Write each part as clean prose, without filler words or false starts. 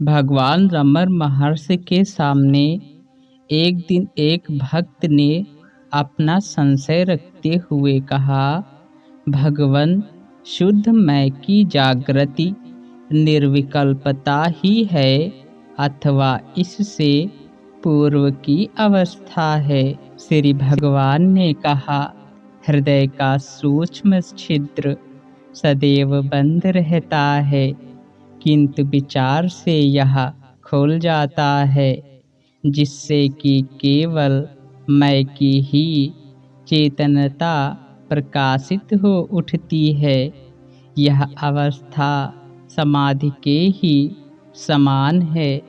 भगवान रमण महर्षि के सामने एक दिन एक भक्त ने अपना संशय रखते हुए कहा, भगवान, शुद्ध मैं की जागृति निर्विकल्पता ही है अथवा इससे पूर्व की अवस्था है। श्री भगवान ने कहा, हृदय का सूक्ष्म छिद्र सदैव बंद रहता है, किंतु विचार से यह खुल जाता है, जिससे कि केवल मैं की ही चेतनता प्रकाशित हो उठती है। यह अवस्था समाधि के ही समान है।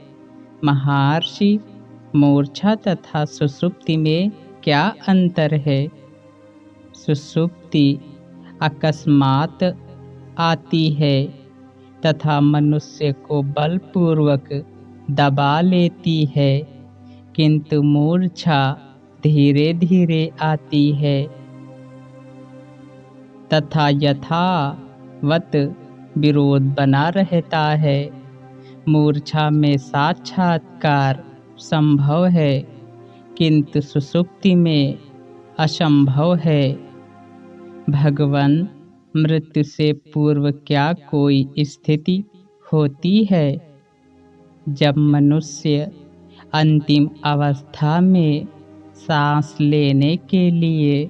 महर्षि, मूर्छा तथा सुषुप्ति में क्या अंतर है? सुषुप्ति अकस्मात आती है तथा मनुष्य को बलपूर्वक दबा लेती है, किंतु मूर्छा धीरे धीरे आती है तथा यथावत विरोध बना रहता है। मूर्छा में साक्षात्कार संभव है, किंतु सुषुप्ति में असंभव है। भगवान, मृत्यु से पूर्व क्या कोई स्थिति होती है जब मनुष्य अंतिम अवस्था में सांस लेने के लिए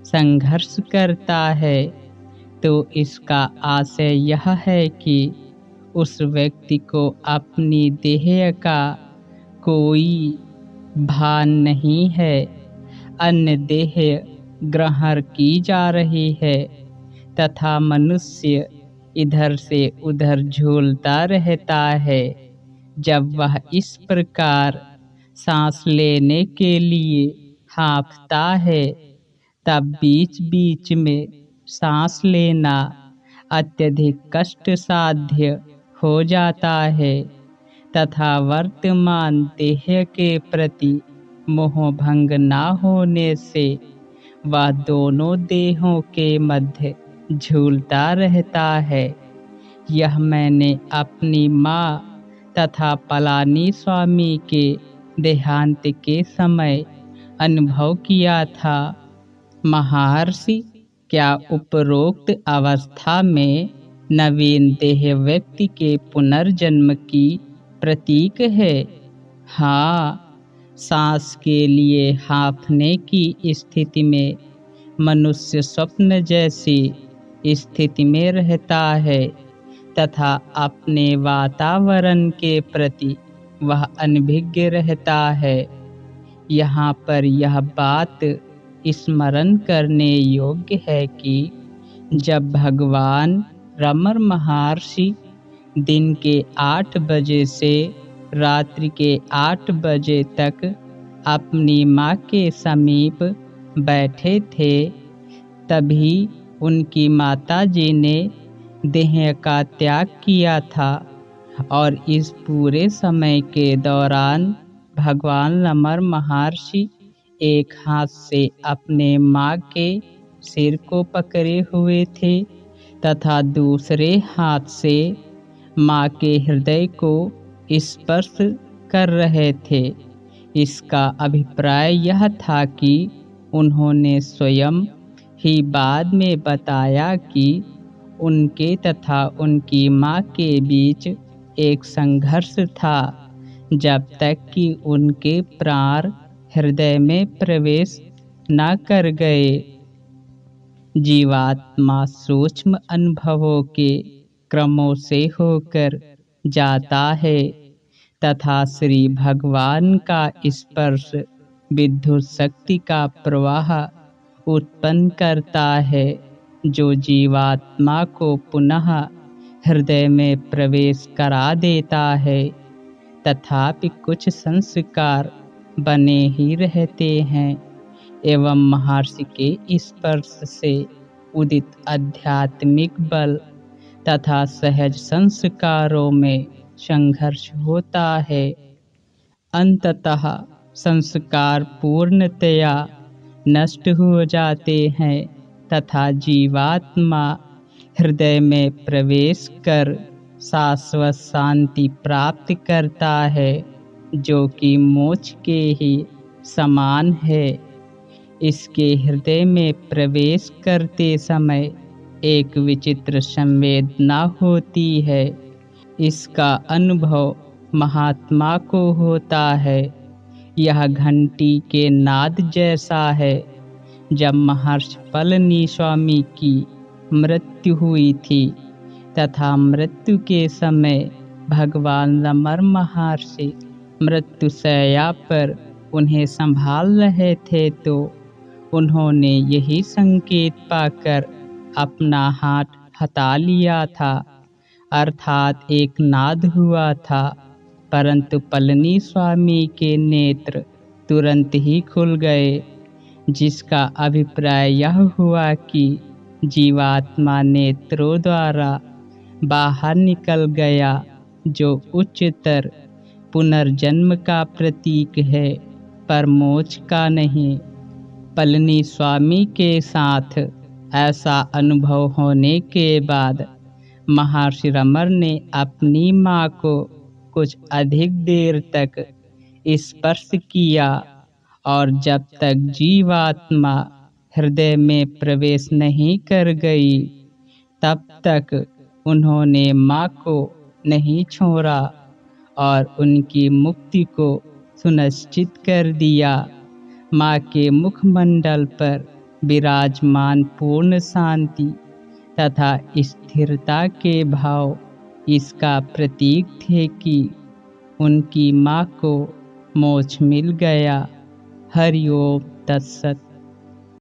संघर्ष करता है, तो इसका आशय यह है कि उस व्यक्ति को अपनी देह का कोई भान नहीं है, अन्य देह ग्रहण की जा रही है तथा मनुष्य इधर से उधर झूलता रहता है। जब वह इस प्रकार सांस लेने के लिए हाँफता है, तब बीच बीच में सांस लेना अत्यधिक कष्ट साध्य हो जाता है तथा वर्तमान देह के प्रति मोह भंग न होने से वह दोनों देहों के मध्य झूलता रहता है। यह मैंने अपनी माँ तथा पलानी स्वामी के देहांत के समय अनुभव किया था। महर्षि, क्या उपरोक्त अवस्था में नवीन देह व्यक्ति के पुनर्जन्म की प्रतीक है? हाँ, सांस के लिए हाँफने की स्थिति में मनुष्य स्वप्न जैसी स्थिति में रहता है तथा अपने वातावरण के प्रति वह अनभिज्ञ रहता है। यहाँ पर यह बात स्मरण करने योग्य है कि जब भगवान रमण महर्षि दिन के 8 बजे से रात्रि के 8 बजे तक अपनी माँ के समीप बैठे थे, तभी उनकी माताजी ने देह का त्याग किया था और इस पूरे समय के दौरान भगवान रमण महर्षि एक हाथ से अपने माँ के सिर को पकड़े हुए थे तथा दूसरे हाथ से माँ के हृदय को स्पर्श कर रहे थे। इसका अभिप्राय यह था कि उन्होंने स्वयं ही बाद में बताया कि उनके तथा उनकी माँ के बीच एक संघर्ष था, जब तक कि उनके प्राण हृदय में प्रवेश न कर गए। जीवात्मा सूक्ष्म अनुभवों के क्रमों से होकर जाता है तथा श्री भगवान का स्पर्श विद्युत शक्ति का प्रवाह उत्पन्न करता है, जो जीवात्मा को पुनः हृदय में प्रवेश करा देता है। तथापि कुछ संस्कार बने ही रहते हैं एवं महर्षि के स्पर्श से उदित आध्यात्मिक बल तथा सहज संस्कारों में संघर्ष होता है। अंततः संस्कार पूर्णतया नष्ट हो जाते हैं तथा जीवात्मा हृदय में प्रवेश कर शाश्वत शांति प्राप्त करता है, जो कि मोक्ष के ही समान है। इसके हृदय में प्रवेश करते समय एक विचित्र संवेदना होती है। इसका अनुभव महात्मा को होता है। यह घंटी के नाद जैसा है। जब महर्षि पलनी स्वामी की मृत्यु हुई थी तथा मृत्यु के समय भगवान रमण महर्षि मृत्युशैया पर उन्हें संभाल रहे थे, तो उन्होंने यही संकेत पाकर अपना हाथ हटा लिया था, अर्थात एक नाद हुआ था। परंतु पलनी स्वामी के नेत्र तुरंत ही खुल गए, जिसका अभिप्राय यह हुआ कि जीवात्मा नेत्रों द्वारा बाहर निकल गया, जो उच्चतर पुनर्जन्म का प्रतीक है, पर मोक्ष का नहीं। पलनी स्वामी के साथ ऐसा अनुभव होने के बाद महर्षि रमण ने अपनी मां को कुछ अधिक देर तक स्पर्श किया, और जब तक जीवात्मा हृदय में प्रवेश नहीं कर गई, तब तक उन्होंने मां को नहीं छोड़ा और उनकी मुक्ति को सुनिश्चित कर दिया। मां के मुखमंडल पर विराजमान पूर्ण शांति तथा स्थिरता के भाव इसका प्रतीक थे कि उनकी मां को मोक्ष मिल गया। हरि ओम तत्सत।